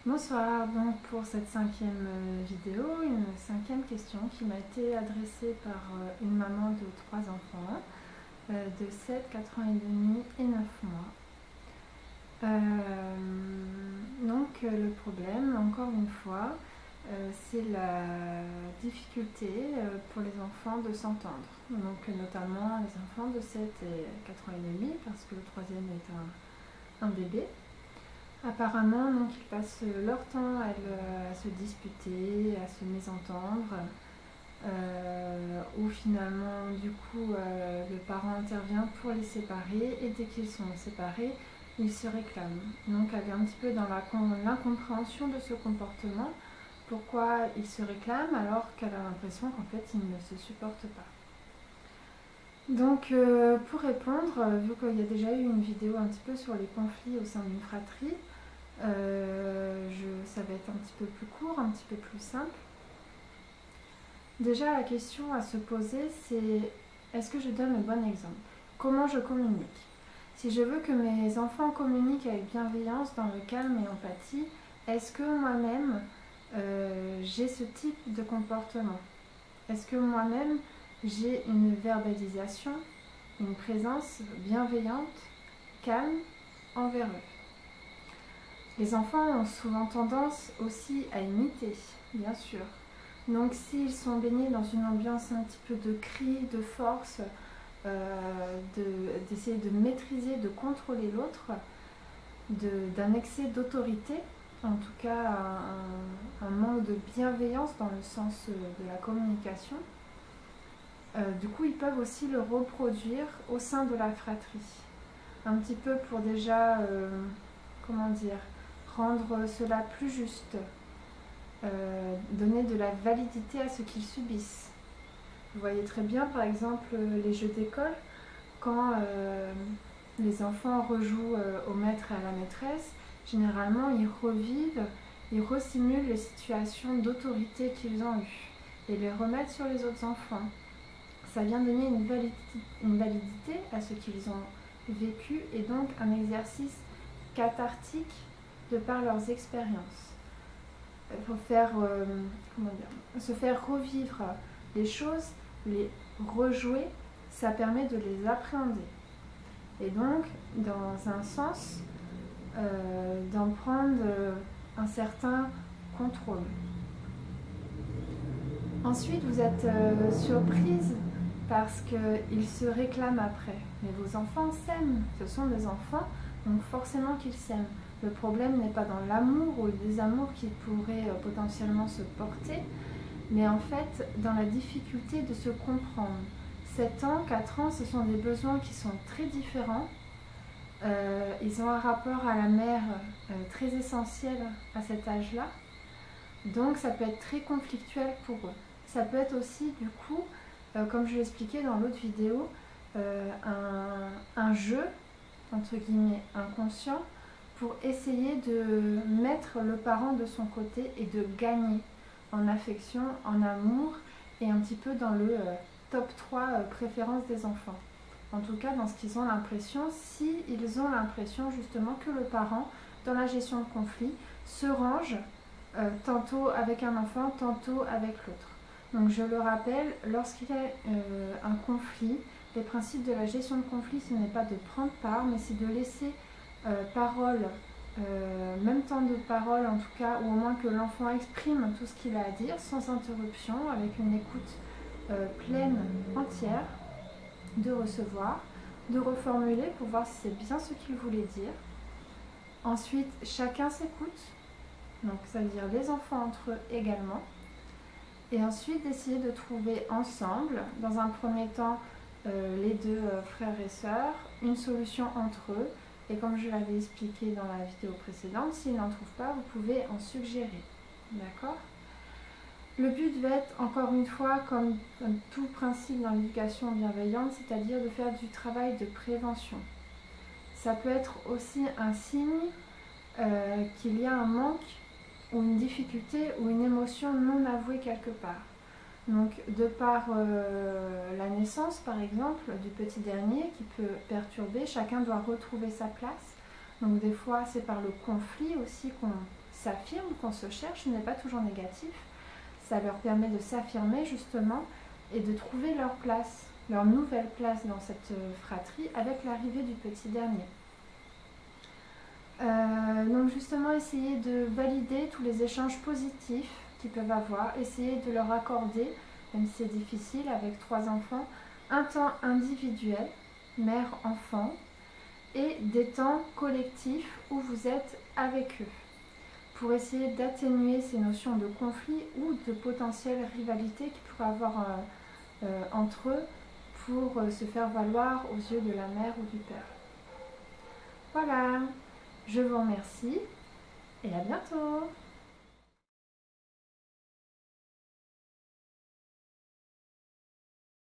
Bonsoir, donc pour cette cinquième vidéo, une cinquième question qui m'a été adressée par une maman de 3 enfants de 7, 4 ans et demi et 9 mois. Le problème, encore une fois, c'est la difficulté pour les enfants de s'entendre. Donc notamment les enfants de 7 et 4 ans et demi, parce que le troisième est un bébé. Apparemment, donc, ils passent leur temps à se disputer, à se mésentendre, où finalement, du coup, le parent intervient pour les séparer, et dès qu'ils sont séparés, ils se réclament. Donc, elle est un petit peu dans l'incompréhension de ce comportement, pourquoi ils se réclament alors qu'elle a l'impression qu'en fait, ils ne se supportent pas. Donc, pour répondre, vu qu'il y a déjà eu une vidéo un petit peu sur les conflits au sein d'une fratrie, ça va être un petit peu plus court, un petit peu plus simple. Déjà, la question à se poser, c'est est-ce que je donne le bon exemple? Comment je communique? Si je veux que mes enfants communiquent avec bienveillance, dans le calme et empathie, est-ce que moi-même, j'ai ce type de comportement? Est-ce que moi-même, j'ai une verbalisation, une présence bienveillante, calme envers eux? Les enfants ont souvent tendance aussi à imiter, bien sûr. Donc s'ils sont baignés dans une ambiance un petit peu de cri, de force, d'essayer de maîtriser, de contrôler l'autre, d'un excès d'autorité, en tout cas un manque de bienveillance dans le sens de la communication, du coup ils peuvent aussi le reproduire au sein de la fratrie. Un petit peu pour déjà, rendre cela plus juste, donner de la validité à ce qu'ils subissent. Vous voyez très bien par exemple les jeux d'école, quand les enfants rejouent au maître et à la maîtresse, généralement ils revivent, ils resimulent les situations d'autorité qu'ils ont eues et les remettent sur les autres enfants. Ça vient donner une validité à ce qu'ils ont vécu et donc un exercice cathartique de par leurs expériences. Il faut se faire revivre les choses, les rejouer, ça permet de les appréhender. Et donc, dans un sens, d'en prendre un certain contrôle. Ensuite, vous êtes surprise parce qu'ils se réclament après. Mais vos enfants s'aiment, ce sont des enfants, donc forcément qu'ils s'aiment. Le problème n'est pas dans l'amour ou le désamour qui pourrait potentiellement se porter, mais en fait dans la difficulté de se comprendre. 7 ans, 4 ans, ce sont des besoins qui sont très différents. Ils ont un rapport à la mère très essentiel à cet âge-là. Donc ça peut être très conflictuel pour eux. Ça peut être aussi du coup, comme je l'expliquais dans l'autre vidéo, un jeu, entre guillemets, inconscient, pour essayer de mettre le parent de son côté et de gagner en affection, en amour et un petit peu dans le top 3 préférences des enfants. En tout cas, dans ce qu'ils ont l'impression, s'ils ont l'impression justement que le parent, dans la gestion de conflit, se range tantôt avec un enfant, tantôt avec l'autre. Donc je le rappelle, lorsqu'il y a un conflit, les principes de la gestion de conflit, ce n'est pas de prendre part, mais c'est de laisser parole, même temps de parole en tout cas, ou au moins que l'enfant exprime tout ce qu'il a à dire sans interruption, avec une écoute pleine, entière, de recevoir, de reformuler pour voir si c'est bien ce qu'il voulait dire. Ensuite, chacun s'écoute, donc ça veut dire les enfants entre eux également. Et ensuite, d'essayer de trouver ensemble, dans un premier temps, les deux frères et sœurs, une solution entre eux. Et comme je l'avais expliqué dans la vidéo précédente, s'ils n'en trouvent pas, vous pouvez en suggérer. D'accord ? Le but va être, encore une fois, comme tout principe dans l'éducation bienveillante, c'est-à-dire de faire du travail de prévention. Ça peut être aussi un signe qu'il y a un manque ou une difficulté ou une émotion non avouée quelque part. Donc, de par la naissance, par exemple, du petit dernier qui peut perturber, chacun doit retrouver sa place. Donc, des fois, c'est par le conflit aussi qu'on s'affirment, qu'on se cherche, ce n'est pas toujours négatif. Ça leur permet de s'affirmer justement et de trouver leur place, leur nouvelle place dans cette fratrie avec l'arrivée du petit dernier. Donc justement, essayez de valider tous les échanges positifs qu'ils peuvent avoir, essayez de leur accorder, même si c'est difficile avec 3 enfants, un temps individuel, mère-enfant, et des temps collectifs où vous êtes avec eux, pour essayer d'atténuer ces notions de conflit ou de potentielle rivalité qu'il pourrait avoir entre eux pour se faire valoir aux yeux de la mère ou du père. Voilà, je vous remercie et à bientôt.